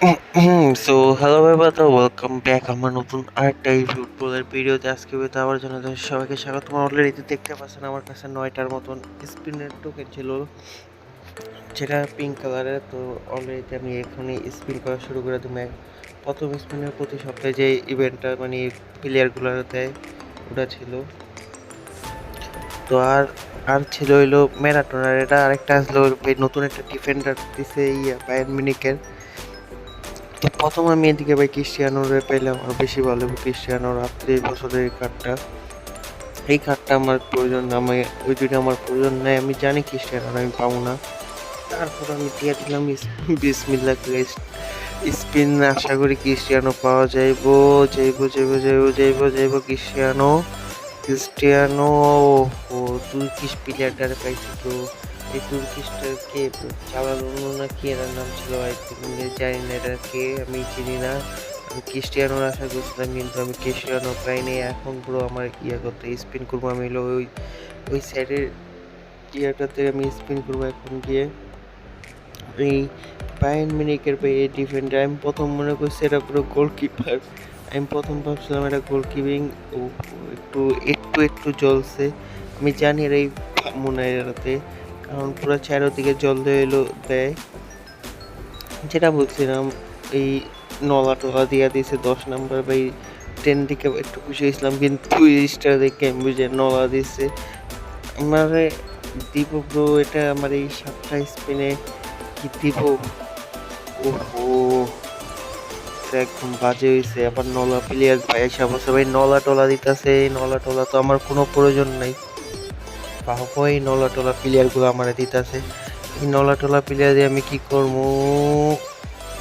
So hello ভাইবাতা, welcome back আমার নতুন আরেকটা এই ফুটবলের ভিডিওতে। আজকে ভিডিওতে আবার জানাতে সবাইকে স্বাগত। তোমার অলরেডি দেখতে পাচ্ছেন আমার কাছে 9টার মতন স্পিনের টোকেন ছিল, যেটা পিঙ্ক কালারের। তো অলরেডি আমি এখনই স্পিন করা শুরু করে দেবো। প্রথম স্পিনের প্রতি সপ্তাহে যে ইভেন্টটা মানে প্লেয়ারগুলো দেয় ওটা ছিল। তো আর ছিল হইলো ম্যারাথনার, এটা আরেকটা আসলো নতুন একটা ডিফেন্ডার দিছে বায়ার্ন মিউনিখের। তো প্রথম আমি এদিকে ভাই ক্রিস্টিয়ানোরে পেলাম, আর বেশি ভালো লাগবে ক্রিস্টিয়ানোর 38 বছরের এই কার্ডটা আমার প্রয়োজন। আমি ওই দুইটা আমার প্রয়োজন নাই, আমি জানি ক্রিস্টিয়ানোর আমি পাবো না। তারপর আমি দিয়ে দিলাম বিসমিল্লাহ করে স্পিন। আশা করি ক্রিস্টিয়ানো পাওয়া যাইবো ক্রিস্টিয়ানো। ও তুর্কিশ প্লেয়ারটারে পাইছি। তো এই তুর্কিশটার কে চালালো না, কি এর নাম ছিল আই থিঙ্ক, জানি না এটা কে, আমি চিনি না। আমি ক্রিস্টিয়ানোর আশা করছিলাম, কিন্তু আমি ক্রিস্টিয়ানো পাইনি। এখন পুরো আমার করতে স্পিন করবো। আমি হলো ওই সাইডের ইয়াটাতে আমি স্পিন করবো এখন গিয়ে। এই বায়ার্ন মিউনিখের এই ডিফেন্ডার আমি প্রথম মনে করছি এটা পুরো গোলকিপার। আমি প্রথম ভাবছিলাম এটা গোলকিপিং। ও একটু একটু একটু জ্বলছে। আমি জানি এর এই মনে হয় এটাতে, কারণ পুরো চারোদিকে জল দেয়। যেটা বলছিলাম, এই নলা টলা দিয়া দিয়েছে 10 নম্বর বা 10 দিকে একটু খুশি হয়েছিলাম, কিন্তু স্টার দেখে আমি বুঝে নলা দিচ্ছে আমারে দিব। ব্রো এটা আমার এই 7টা স্পিনে কি দিব? ওহো, একদম বাজে হয়েছে। আবার নলা প্লেয়ার ভাই এসে বসে ভাই নলা টলা দিতেছে। এই নলা টলা তো আমার কোনো প্রয়োজন নাই, বাবা এই নলা টলা প্লেয়ার গুলো আমার দিতেছে। এই নলা টলা প্লেয়ার দিয়ে আমি কি করবো?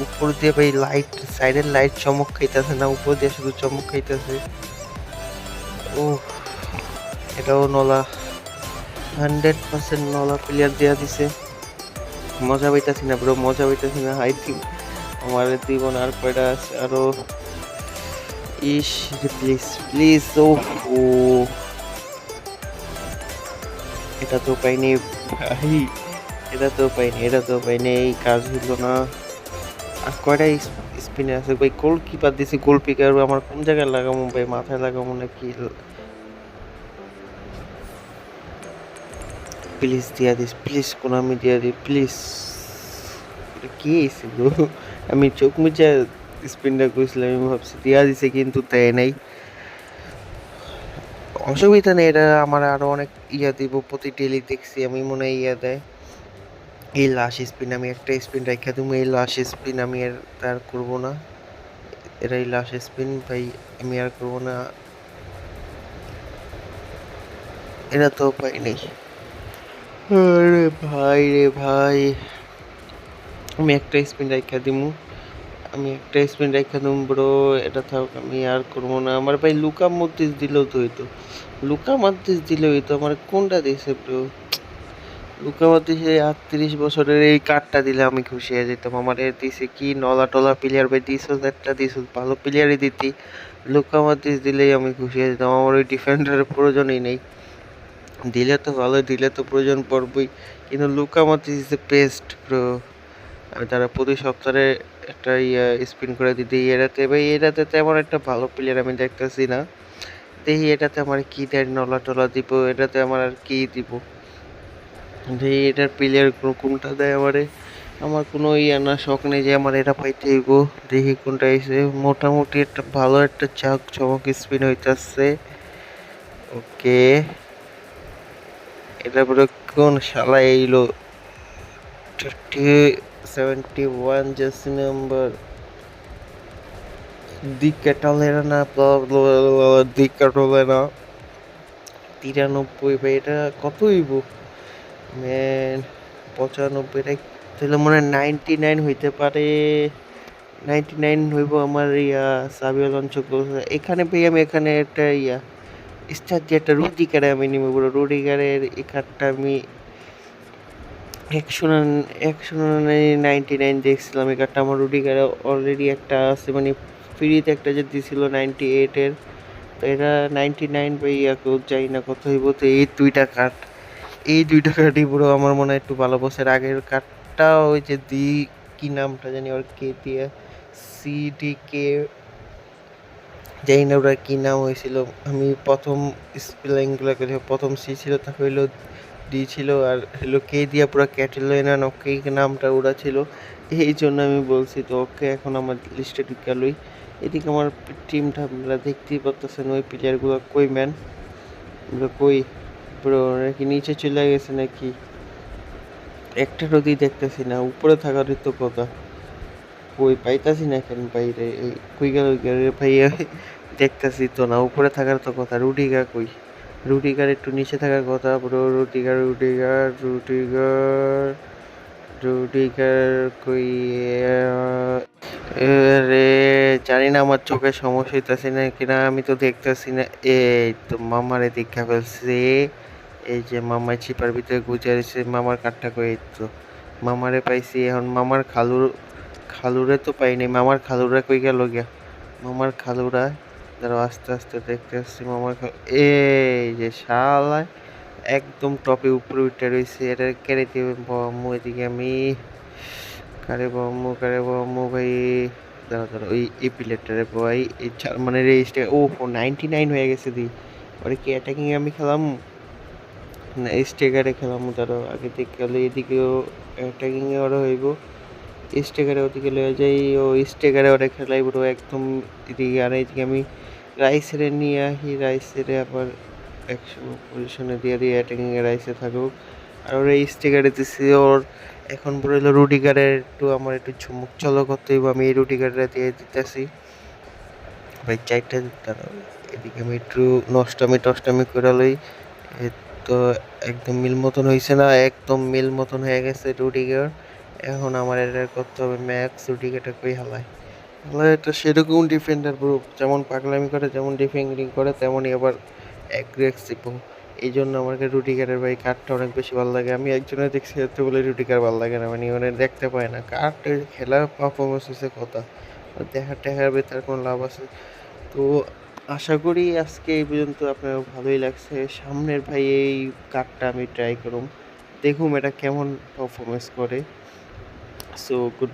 উপর দিয়ে ভাই লাইট, সাইডের লাইট চমক খাইতেছে না, উপর দিয়ে শুধু চমক খাইতেছে। ও, এটাও নলা, 100% নলা প্লেয়ার দেওয়া দিছে। মজা পাইতেছি না ব্রো, মজা পাইতেছি না। আই থিঙ্ক আমার জীবন আর কয়টা আছে আরো। ইস, প্লিজ প্লিজ। ও ও, এটা তো পাইনি ভাই, এটা তো পাইনি। এই কাজ হইলো না। আর কয়টা স্পিনে আছে ভাই? গোলকিপার দিছি, গোলকিপার আমার কোন জায়গায় লাগাবো ভাই? মাথায় লাগাবো নাকি? প্লিজ দিয়া দিস, প্লিজ কোন আমি দিয়া দিই প্লিজ। কি হয়েছে ব্রো? আমি চোখ মুছে স্পিনটা করেছিলাম, আমি ভাবছি দিয়া দিছে, কিন্তু দেয় নাই। অসুবিধা নেই, এটা আমার আরো অনেক দিব। প্রতি ডেলি দেখছি আমি মনে হয় দেয়। এই লাস্ট স্পিন আমি একটা স্পিন রেখে দেবো। এই লাস্ট স্পিন আমি আর করবো না। এটাই লাস্ট স্পিন ভাই, আমি আর করবো না। এটা তো পাই নেই। আরে ভাই রে ভাই, আমি একটা স্পিন রেখে দিমু। ব্রো। এটা থাক, আমি আর করবো না। আমার ভাই লুকা মদ্রিচ দিলেও তো হইতো, আমার কোনটা দিয়েছে ব্রো? লুকা মদ্রিচ 38 বছরের এই কার্ডটা দিলে আমি খুশি হয়ে যেতাম। আমার দিছে কি নলা টলা প্লেয়ার ভাই, দিছ ভালো প্লেয়ারই দিতি। লুকা মদ্রিচ দিলেই আমি খুশি হয়ে যেতাম, আমার ওই ডিফেন্ডারের প্রয়োজনই নেই। দিলে তো ভালো, দিলে তো প্রয়োজন পড়বই, কিন্তু Luka Modric is the best bro. আমি তারা প্রতি সপ্তাহে একটা স্পিন করে দিতে। এটাতে তেমন একটা ভালো প্লেয়ার আমি দেখতেছি না। দেখি এটাতে আমার কি দেয়, নলা টলা দিব। এটাতে আমার আর কি দিব? দেখি এটার প্লেয়ার কোনটা দেয় আমারে। আমার কোনো না, শখ নেই যে আমার এটা পাইতে হইব। দেখি কোনটা এসে। মোটামুটি একটা ভালো একটা চমক স্পিন হইতেছে। ওকে, এটা পরে কোন শালা এইলো? 71 জার্সি নাম্বার, দিক্যাটালেনা, দিক্যাটালেনা 93 ভাই। এটা কত হইব ম্যান? 95, তাহলে মনে হয় 99 হইতে পারে। 99 হইব আমার সাবিয়াল অঞ্চল। এখানে পেয়ে আমি এখানে একটা স্টার যে একটা রুডিগারে আমি নিব বলো। রুডিগারের এই কার্ডটা আমি 199 দেখছিলাম। এই কার্ডটা আমার রুডিগারে অলরেডি একটা আছে, মানে ফ্রিতে একটা যে দিছিল 98-এর। তো এটা 99 বা কেউ চাই না কত হইব। তো এই দুইটা কার্ডই পুরো আমার মনে হয় একটু ভালো বছর আগের কার্ডটা, ওই যে কি নামটা জানি ওর, কে দিয়ে সিডিকে, জানি না ওরা কী নাম হয়েছিল। আমি প্রথম স্পেলিংগুলো করে প্রথম সি ছিল, তারপর হইলো ডি ছিল, আর হলো কে দিয়া পুরো ক্যাটালনা ওকে নামটা ওরা ছিল। এই জন্য আমি বলছি তো ওকে এখন আমার লিস্টে ঢুকালই। এদিকে আমার টিমটা আপনারা দেখতেই পারতেছেন, ওই প্লেয়ারগুলো কই ম্যান, ওগুলো কই পুরো নাকি নিচে চলে গেছে নাকি, একটা রোদই দেখতেছি না, উপরে থাকারই তো কথা, কই পাইতাছি না কেন বাইরে, এই কই গেল ভাই, দেখতেছি তো না, উপরে থাকার তো কথা। রুডিগার কই, রুডিগার একটু নিচে থাকার কথা bro, Rudiger Rudiger Rudiger Rudiger কই, রে জানি না আমার চোখের সমস্যা হইতাছে না কিনা, আমি তো দেখতেছি না। এই তো মামারে দেখা ফেলছে, এই যে মামার চিপার ভিতরে গুজারিছে, মামার কাঠটা কই, এই তো মামারে পাইছি। এখন মামার খালুরে তো পাইনি, মামার খালুরা কই গেল গিয়া, মামার খালুরা, দাঁড়াও আস্তে আস্তে দেখতে আসছি মামার এই যে শালা একদম টপে উপরে উঠে রয়েছে, এটা কেড়ে দিবে বম্মু। এদিকে আমি কারে বম্মু ভাই, দাঁড়া দাঁড়া ওই এই প্লেয়ারটারে ভাই, এই জার্মানের রেজিস্টার, ও 99 হয়ে গেছে দি, ওরে কি অ্যাটাকিং আমি খেলাম না স্টেগারে খেলাম, ধরো আগে থেকে গেলে এদিকেও অ্যাটাকিং এ ওরা হইব, স্টেগারে ওদিকে লয়ে যাই, ও স্টেগারে ওরা খেলাই পুরো একদম এদিকে। আর এইদিকে আমি রাইসেরে নিয়ে আসি, রাইসেরে আবার 100 পজিশনে দিয়ে দিয়ে অ্যাটাকিং এ রাইসে থাকুক, আর ওরা স্টেগারে দিছি ওর। এখন পুরো হলো রুডিগারের একটু আমার একটু ঝুমুক চলো করতে হইব, আমি এই রুডিগারটা দিয়ে দিতেছি ভাই চারটা। দাঁড়াও এদিকে আমি একটু টষ্টামি করে লই, তো একদম মিল মতন হয়েছে না, একদম মিল মতন হয়ে গেছে রুডিগার। এখন আমার এটা করতে হবে ম্যাক্স, রুডিগারটা কই হালায়, এটা সেরকম ডিফেন্ডার ব্রো, যেমন পাগলামি করে, যেমন ডিফেন্ডিং করে, তেমনই আবার অ্যাগ্রেসিভ। এই জন্য আমাকে রুডিগারের ভাই কার্ডটা অনেক বেশি ভালো লাগে। আমি একজনের দেখছি এত বলে রুডিগার ভালো লাগে না, মানে ওনে দেখতে পায় না, কার্ড খেলার পারফরমেন্স হচ্ছে কথা, দেখার ভেতর কোনো লাভ আছে। তো আশা করি আজকে এই পর্যন্ত আপনার ভালোই লাগছে। সামনের ভাই এই কার্ডটা আমি ট্রাই করুম, দেখুম এটা কেমন পারফরমেন্স করে। So good.